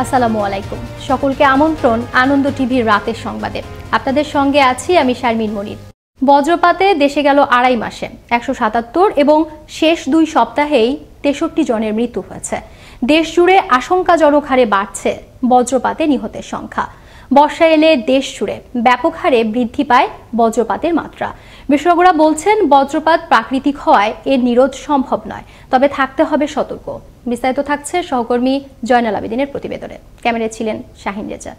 আসসালামু আলাইকুম। সকলকে আমন্ত্রণ আনন্দ টিভির রাতের সংবাদে। আপনাদের সঙ্গে আছি আমি শারমিন মনির। বজ্রপাতে দেশে গেল 2.5 মাসে 177 এবং শেষ 2 সপ্তাহেই 63 জনের মৃত্যু হয়েছে। দেশ জুড়ে আশঙ্কাজনক হারে বাড়ছে বজ্রপাতে নিহতের সংখ্যা। বর্ষা এলে দেশ জুড়ে ব্যাপক হারে বৃদ্ধি পায় বজ্রপাতের মাত্রা। বিশেষজ্ঞরা বলছেন বজ্রপাত প্রাকৃতিক হওয়ায় এর নিরোধ সম্ভব নয়, তবে থাকতে হবে সতর্ক। বিস্তারিত থাকছে সহকর্মী জয়নাল আবেদিনের প্রতিবেদনে। ক্যামেরায় ছিলেন শাহিন রেজা।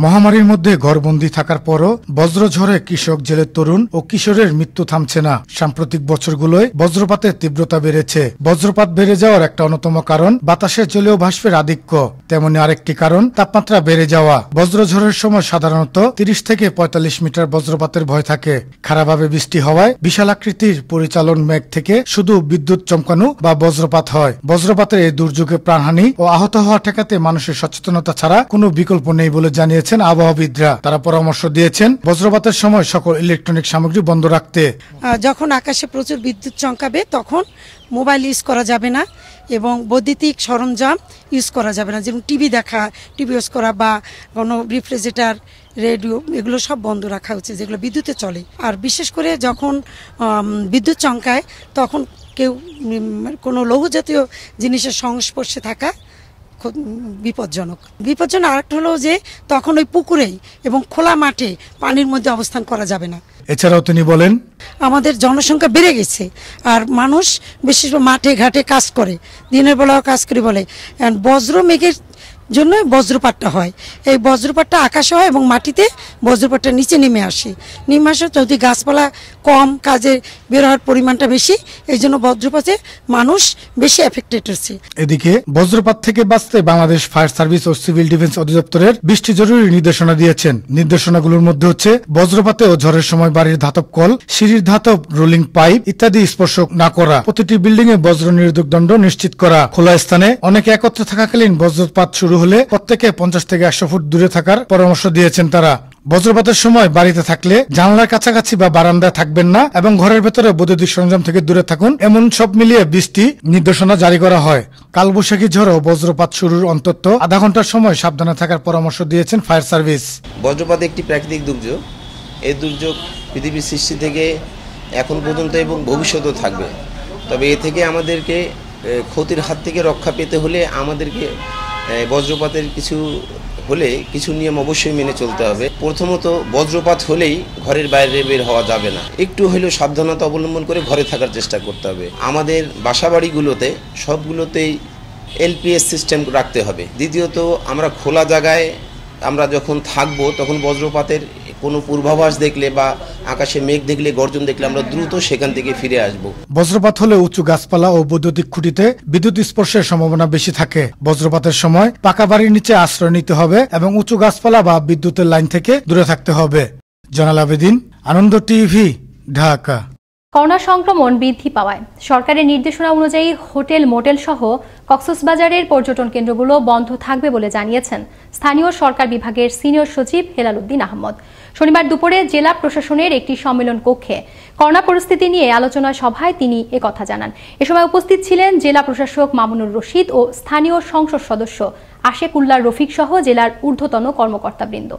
মহামারীর মধ্যে ঘরবন্দি থাকার পরও বজ্রঝড়ে কৃষক, জেলের তরুণ ও কিশোরের মৃত্যু থামছে না। সাম্প্রতিক বছরগুলোয় বজ্রপাতের তীব্রতা বেড়েছে। বজ্রপাত বেড়ে যাওয়ার একটা অন্যতম কারণ বাতাসে জলীয় বাষ্পের আধিক্য। তেমনি আরেকটি কারণ তাপমাত্রা বেড়ে যাওয়া। বজ্রঝড়ের সময় সাধারণত 30 থেকে 45 মিটার বজ্রপাতের ভয় থাকে। খারাপভাবে বৃষ্টি হওয়ায় বিশাল আকৃতির পরিচালন মেঘ থেকে শুধু বিদ্যুৎ চমকানো বা বজ্রপাত হয়। বজ্রপাতের এই দুর্যোগে প্রাণহানি ও আহত হওয়া ঠেকাতে মানুষের সচেতনতা ছাড়া কোনো বিকল্প নেই বলে জানিয়েছে আবহাওয়াবিদরা। তারা পরামর্শ দিয়েছেন বজ্রপাতের সময় সকল ইলেকট্রনিক সামগ্রী বন্ধ রাখতে। যখন আকাশে প্রচুর বিদ্যুৎ চমকাবে তখন মোবাইল ইউজ করা যাবে না এবং বৈদ্যুতিক সরঞ্জাম ইউজ করা যাবে না, যেমন টিভি ইউজ করা বা কোনো রেফ্রিজারেটর, রেডিও, এগুলো সব বন্ধ রাখা উচিত যেগুলো বিদ্যুতে চলে। আর বিশেষ করে যখন বিদ্যুৎ চমকায় তখন কেউ কোনো লৌহ জাতীয় জিনিসের সংস্পর্শে থাকা বিপজ্জনক। আরেকটা হলো যে তখন ওই পুকুরেই এবং খোলা মাঠে পানির মধ্যে অবস্থান করা যাবে না। এছাড়াও তিনি বলেন, আমাদের জনসংখ্যা বেড়ে গেছে আর মানুষ বেশি মাঠে ঘাটে কাজ করে, দিনের বেলাও কাজ করে বলে বজ্র মেঘের জন্য বজ্রপাতটা হয়। এই বজ্রপাতটা আকাশে হয় এবং মাটিতে বজ্রপাতটা নিচে নেমে আসে। যদি গাছপালা কম, কাজে বের হওয়ার পরিমাণটা বেশি, এই জন্য বজ্রপাতে মানুষ বেশি এফেক্টেড হচ্ছে। এদিকে বজ্রপাত থেকে বাঁচতে বাংলাদেশ ফায়ার সার্ভিস ও সিভিল ডিফেন্স অধিদপ্তরের 20টি জরুরি নির্দেশনা দিয়েছেন। নির্দেশনাগুলোর মধ্যে হচ্ছে বজ্রপাতে ও ঝড়ের সময় বাড়ির ধাতব কল, সিঁড়ির ধাতব রোলিং পাইপ ইত্যাদি স্পর্শ না করা, প্রতিটি বিল্ডিং এ বজ্র নিরোধক দণ্ড নিশ্চিত করা, খোলা স্থানে অনেকে একত্রে থাকাকালীন বজ্রপাত শুরু হলে প্রত্যেকে 50 থেকে 100 ফুট দূরে থাকার পরামর্শ দিয়েছেন তারা। বজ্রপাতের সময় বাড়িতে থাকলে জানালার কাছাকাছি বা বারান্দায় থাকবেন না এবং ঘরের ভেতরে বৈদ্যুতিক সরঞ্জাম থেকে দূরে থাকুন। এমন সব মিলিয়ে 20টি নির্দেশনা জারি করা হয়। কালবৈশাখী ঝড় ও বজ্রপাত শুরুর অন্তত আধা ঘন্টার সময় সাবধানে থাকার পরামর্শ দিয়েছেন ফায়ার সার্ভিস। বজ্রপাত একটি প্রাকৃতিক দুর্যোগ। এই দুর্যোগ পৃথিবীর সৃষ্টি থেকে এখন পর্যন্ত এবং ভবিষ্যতেও থাকবে। তবে এ থেকে আমাদেরকে ক্ষতির হাত থেকে রক্ষা পেতে হলে আমাদেরকে বজ্রপাতের কিছু নিয়ম অবশ্যই মেনে চলতে হবে। প্রথমত, বজ্রপাত হলেই ঘরের বাইরে বের হওয়া যাবে না। একটু হলেও সাবধানতা অবলম্বন করে ঘরে থাকার চেষ্টা করতে হবে। আমাদের বাসাবাড়িগুলোতে সবগুলোতেই এলপিএস সিস্টেম রাখতে হবে। দ্বিতীয়ত, আমরা খোলা জায়গায় আমরা যখন থাকবো তখন বজ্রপাতের কোনো পূর্বাভাস দেখলে বা আকাশে মেঘ দেখলে, গর্জন দেখলে আমরা দ্রুত সেখান থেকে ফিরে আসব। বজ্রপাত হলে উঁচু গাছপালা ও বৈদ্যুতিক খুঁটিতে বিদ্যুৎ স্পর্শের সম্ভাবনা বেশি থাকে। বজ্রপাতের সময় পাকা বাড়ির নিচে আশ্রয় নিতে হবে এবং উঁচু গাছপালা বা বিদ্যুতের লাইন থেকে দূরে থাকতে হবে। জয়নাল আবেদিন, আনন্দ টিভি, ঢাকা। করোনা সংক্রমণ বৃদ্ধি পাওয়ায় সরকারের নির্দেশনা অনুযায়ী হোটেল, মোটেল সহ কক্সবাজারের পর্যটন কেন্দ্রগুলো বন্ধ থাকবে বলে জানিয়েছেন স্থানীয় সরকার বিভাগের সিনিয়র সচিব হেলাল উদ্দিন আহমদ। শনিবার দুপুরে জেলা প্রশাসনের একটি সম্মেলন কক্ষে করোনা পরিস্থিতি নিয়ে আলোচনা সভায় তিনি একথা জানান। এ সময় উপস্থিত ছিলেন জেলা প্রশাসক মামুনুর রশিদ ও স্থানীয় সংসদ সদস্য আশেকুল্লাহ রফিক সহ জেলার ঊর্ধ্বতন কর্মকর্তাবৃন্দ।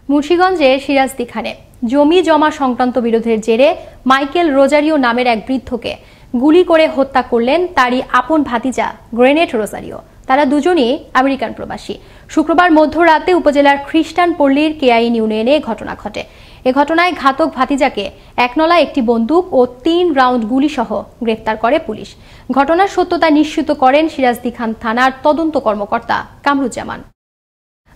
মুন্সিগঞ্জে সিরাজদিখানে জমি জমা সংক্রান্ত বিরোধের জেরে মাইকেল রোজারিও নামের এক বৃদ্ধকে গুলি করে হত্যা করলেন তারই আপন ভাতিজা গ্রেনেড রোজারিও। তারা দুজনই আমেরিকান প্রবাসী। শুক্রবার মধ্যরাতে উপজেলার খ্রিস্টান পল্লীর কেআইন ইউনিয়নে ঘটনা ঘটে। এ ঘটনায় ঘাতক ভাতিজাকে একনলা একটি বন্দুক ও 3 রাউন্ড গুলি সহ গ্রেফতার করে পুলিশ। ঘটনার সত্যতা নিশ্চিত করেন সিরাজদিখান থানার তদন্ত কর্মকর্তা কামরুজ্জামান।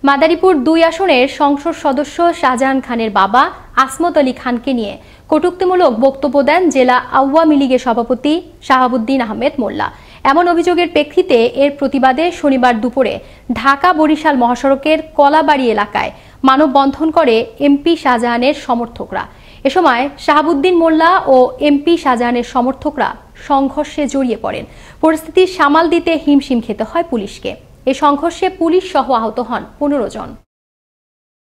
মাদারীপুর 2 আসনের সংসদ সদস্য শাহজাহান খানের বাবা আসমত আলী খানকে নিয়ে কটূক্তিমূলক বক্তব্য দেন জেলা আওয়ামী লীগের সভাপতি শাহাবুদ্দিন আহমেদ মোল্লা। এমন অভিযোগের প্রেক্ষিতে এর প্রতিবাদে শনিবার দুপুরে ঢাকা বরিশাল মহাসড়কের কলাবাড়ি এলাকায় মানববন্ধন করে এমপি শাহজাহানের সমর্থকরা। এ সময় শাহাবুদ্দিন মোল্লা ও এমপি শাহজাহানের সমর্থকরা সংঘর্ষে জড়িয়ে পড়েন। পরিস্থিতি সামাল দিতে হিমশিম খেতে হয় পুলিশকে। এ সংঘর্ষে পুলিশ সহ আহত হন 15 জন।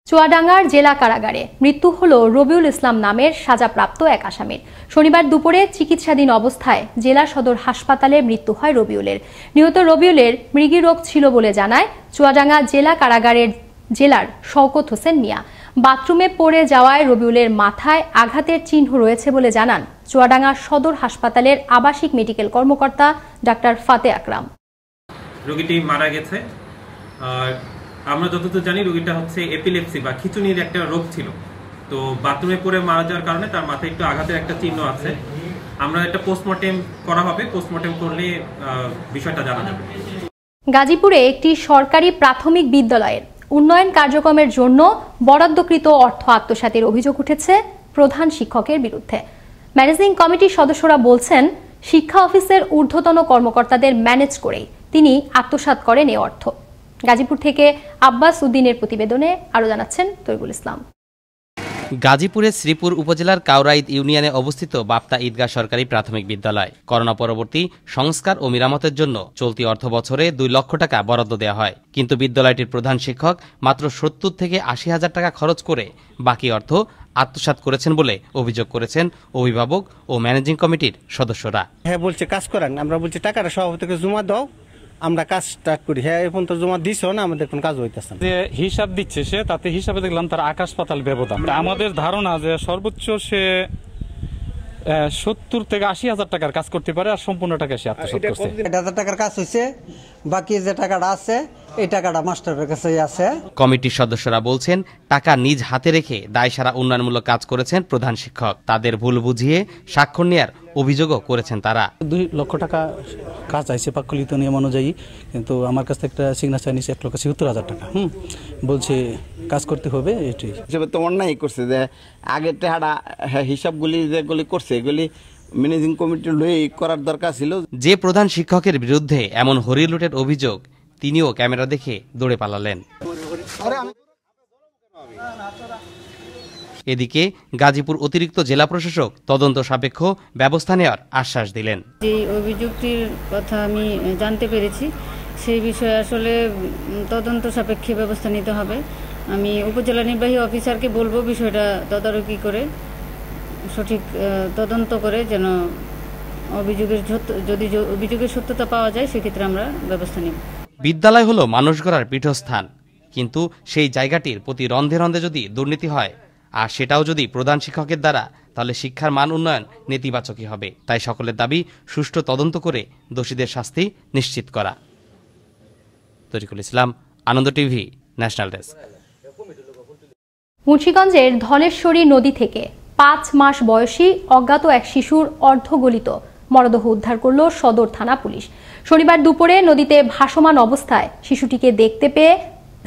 চুয়াডাঙ্গার জেলা কারাগারে মৃত্যু হল রবিউল ইসলাম নামের সাজাপ্রাপ্ত এক আসামির। শনিবার দুপুরে চিকিৎসাধীন অবস্থায় জেলা সদর হাসপাতালে মৃত্যু হয় রবিউলের। নিহত রবিউলের মৃগীরোগ ছিল বলে জানায় চুয়াডাঙ্গা জেলা কারাগারের জেলার শওকত হোসেন মিয়া। বাথরুমে পড়ে যাওয়ায় রবিউলের মাথায় আঘাতের চিহ্ন রয়েছে বলে জানান চুয়াডাঙ্গা সদর হাসপাতালের আবাসিক মেডিকেল কর্মকর্তা ডাক্তার ফাতে আকরাম। রোগীটি মারা গেছে। আমরা যতদূর জানি রোগীটা হচ্ছে এপিলেপসি বা খিঁচুনির একটা রোগ ছিল। তো বাথরুমে পড়ে মারা যাওয়ার কারণে তার মাথায় একটু আঘাতের একটা চিহ্ন আছে। আমরা একটা পোস্টমর্টেম করা হবে, পোস্টমর্টেম করলে বিষয়টা জানা যাবে। গাজীপুরে একটি সরকারি প্রাথমিক বিদ্যালয়ের উন্নয়ন কার্যক্রমের জন্য বরাদ্দকৃত অর্থ আত্মসাতের অভিযোগ উঠেছে প্রধান শিক্ষকের বিরুদ্ধে। ম্যানেজিং কমিটির সদস্যরা বলছেন, শিক্ষা অফিসের ঊর্ধ্বতন কর্মকর্তাদের ম্যানেজ করেই তিনি আত্মসাৎ করেন এই অর্থ। গাজীপুর থেকে আব্বাস উদ্দিনের প্রতিবেদনে আরো জানাচ্ছেন তৈবুল ইসলাম। গাজীপুরের শ্রীপুর উপজেলার কাউরাইদ ইউনিয়নে অবস্থিত বাপ্তা ঈদগাহ সরকারি প্রাথমিক বিদ্যালয় করোনা পরবর্তী সংস্কার ও মেরামতের জন্য চলতি অর্থ বছরে 2 লক্ষ টাকা বরাদ্দ দেওয়া হয়, কিন্তু বিদ্যালয়টির প্রধান শিক্ষক মাত্র 70 থেকে 80 হাজার টাকা খরচ করে বাকি অর্থ আত্মসাৎ করেছেন বলে অভিযোগ করেছেন অভিভাবক ও ম্যানেজিং কমিটির সদস্যরা। হ্যাঁ বলছে কাজ করেন, আমরা বলছি টাকাটা সভাপতিকে জমা দাও, আমরা কাজ স্টার্ট করি। হ্যাঁ এখন তো জমা দিছো না, আমাদের কোন কাজ হইতেছে না। যে হিসাব দিচ্ছে সে, তাতে হিসাবে দেখলাম তার আকাশ পাতাল ব্যবধান। আমাদের ধারণা যে সর্বোচ্চ সে 70 থেকে 80 হাজার টাকার কাজ করতে পারে, আর সম্পূর্ণ টাকা সে আত্মসাৎ করছে। 8,000 টাকার কাজ হয়েছে, বাকি যে টাকাটা আছে এই টাকাটা মাস্টারের কাছে আছে। কমিটির সদস্যরা বলছেন, টাকা নিজ হাতে রেখে দায়সারা উন্নয়নমূলক কাজ করেছেন প্রধান শিক্ষক। তাদের ভুল বুঝিয়ে স্বাক্ষর নেওয়ার অভিযোগও করেছেন তারা। 2 লক্ষ টাকা কাজ আইছে পাকলিত নিয়ম অনুযায়ী, কিন্তু আমার কাছ থেকে একটা সিগনেচার নিয়েছে 1,70,000 টাকা। বলছে কাজ করতে হবে, এটাই হিসেবে তো অন্যায় করছে যে আগের টাকাটা হিসাবগুলি যেগুলি করছে এগুলি ম্যানেজিং কমিটি লয়ে করার দরকার ছিল। যে প্রধান শিক্ষকের বিরুদ্ধে এমন হরিলুটের অভিযোগ, তিনিও ক্যামেরা দেখে দৌড়ে পালালেন। এদিকে গাজীপুর অতিরিক্ত জেলা প্রশাসক তদন্ত সাপেক্ষ ব্যবস্থা নেওয়ার আশ্বাস দিলেন। যে অভিযোগটির কথা আমি জানতে পেরেছি, সেই বিষয়ে আসলে তদন্ত সাপেক্ষে ব্যবস্থা নিতে হবে। আমি উপজেলা নির্বাহী অফিসারকে বলবো বিষয়টা তদারকি করে সঠিক তদন্ত করে যেন যদি অভিযোগের সত্যতা পাওয়া যায় সেক্ষেত্রে আমরা ব্যবস্থা নেব। বিদ্যালয় হলো মানুষ গড়ার পীঠস্থান, কিন্তু সেই জায়গাটির প্রতি রন্ধে রন্ধে যদি দুর্নীতি হয়, আর সেটাও যদি প্রধান শিক্ষকের দ্বারা, তাহলে শিক্ষার মান উন্নয়ন নেতিবাচকই হবে। তাই সকলের দাবি সুষ্ঠু তদন্ত করে দোষীদের শাস্তি নিশ্চিত করা। তরিকুল ইসলাম, আনন্দ টিভি, ন্যাশনাল ডেস্ক। মুন্সিগঞ্জের ধলেশ্বরী নদী থেকে 5 মাস বয়সী অজ্ঞাত এক শিশুর অর্ধগলিত মরদেহ উদ্ধার করল সদর থানা পুলিশ। শনিবার দুপুরে নদীতে ভাসমান অবস্থায় শিশুটিকে দেখতে পেয়ে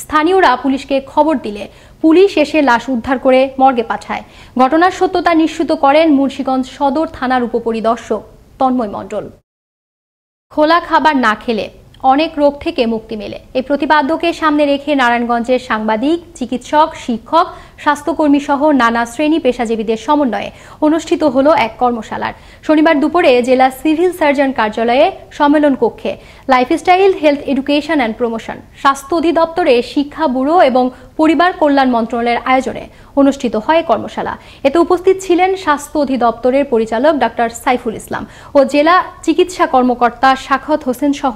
স্থানীয়রা পুলিশকে খবর দিলে পুলিশ এসে লাশ উদ্ধার করে মর্গে পাঠায়। ঘটনার সত্যতা নিশ্চিত করেন মুন্সিগঞ্জ সদর থানার উপপরিদর্শক তন্ময় মণ্ডল। খোলা খাবার না খেলে অনেক রোগ থেকে মুক্তি মেলে, এই প্রতিপাদ্যকে সামনে রেখে নারায়ণগঞ্জের সাংবাদিক, চিকিৎসক, শিক্ষক, স্বাস্থ্যকর্মী সহ নানা শ্রেণী পেশাজীবীদের সমন্বয়ে অনুষ্ঠিত হলো এক কর্মশালার। শনিবার দুপুরে জেলা সিভিল সার্জন কার্যালয়ে সম্মেলন কক্ষে lifestyle health education and promotion, স্বাস্থ্য অধিদপ্তরের শিক্ষা ব্যুরো এবং পরিবার কল্যাণ মন্ত্রণালয়ের আয়োজনে অনুষ্ঠিত হয় কর্মশালা। এতে উপস্থিত ছিলেন স্বাস্থ্য অধিদপ্তরের পরিচালক ডাক্তার সাইফুল ইসলাম ও জেলা চিকিৎসা কর্মকর্তা সাখাওয়াত হোসেন সহ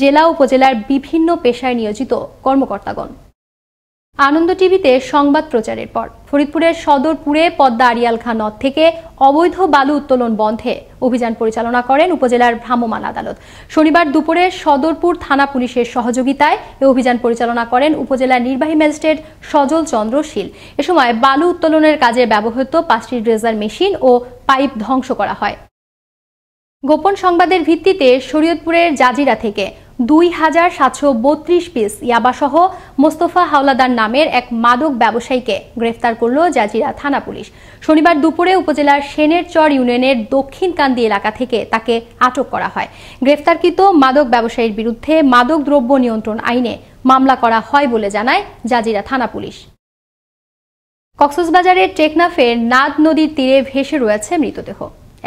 জেলা উপজেলার বিভিন্ন পেশায় নিয়োজিত কর্মকর্তাগণ। আনন্দ টিভিতে সংবাদ প্রচারের পর ফরিদপুরের সদরপুরে পদ্মা আড়িয়াল খাঁ নদ থেকে অবৈধ বালু উত্তোলন বন্ধে অভিযান পরিচালনা করেন উপজেলার ভ্রাম্যমাণ আদালত। শনিবার দুপুরে সদরপুর থানা পুলিশের সহযোগিতায় এ অভিযান পরিচালনা করেন উপজেলার নির্বাহী ম্যাজিস্ট্রেট সজল চন্দ্র শীল। এ সময় বালু উত্তোলনের কাজে ব্যবহৃত 5টি ড্রেজার মেশিন ও পাইপ ধ্বংস করা হয়। গোপন সংবাদের ভিত্তিতে শরীয়তপুরের জাজিরা থেকে 2,732 পিস ইয়াবাসহ মোস্তফা হাওলাদার নামের এক মাদক ব্যবসায়ীকে গ্রেফতার করল জাজিরা থানা পুলিশ। শনিবার দুপুরে উপজেলার সেনেরচর ইউনিয়নের দক্ষিণ কান্দি এলাকা থেকে তাকে আটক করা হয়। গ্রেফতারকৃত মাদক ব্যবসায়ীর বিরুদ্ধে মাদক দ্রব্য নিয়ন্ত্রণ আইনে মামলা করা হয় বলে জানায় জাজিরা থানা পুলিশ। কক্সবাজারের টেকনাফের নাদ নদীর তীরে ভেসে রয়েছে মৃতদেহ।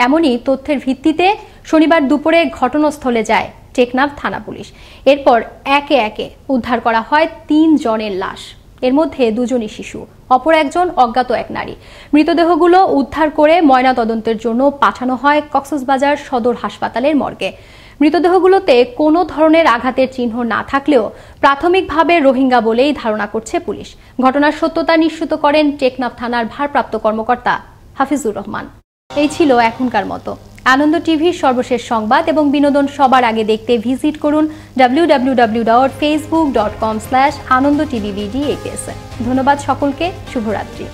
এমনই তথ্যের ভিত্তিতে শনিবার দুপুরে ঘটনাস্থলে যায় টেকনাফ থানা পুলিশ। এরপর একে একে উদ্ধার করা হয় 3 জনের লাশ। এর মধ্যে দুজনই শিশু, অপর একজন অজ্ঞাত এক নারী। মৃতদেহগুলো উদ্ধার করে ময়নাতদন্তের জন্য পাঠানো হয় কক্সবাজার সদর হাসপাতালের মর্গে। মৃতদেহগুলোতে কোনো ধরনের আঘাতের চিহ্ন না থাকলেও প্রাথমিকভাবে রোহিঙ্গা বলেই ধারণা করছে পুলিশ। ঘটনার সত্যতা নিশ্চিত করেন টেকনাফ থানার ভারপ্রাপ্ত কর্মকর্তা হাফিজুর রহমান। এই ছিল এখনকার মতো। আনন্দ টিভির সর্বশেষ সংবাদ এবং বিনোদন সবার আগে দেখতে ভিজিট করুন www.facebook.com/anondtvbds। ধন্যবাদ সকলকে, শুভরাত্রি।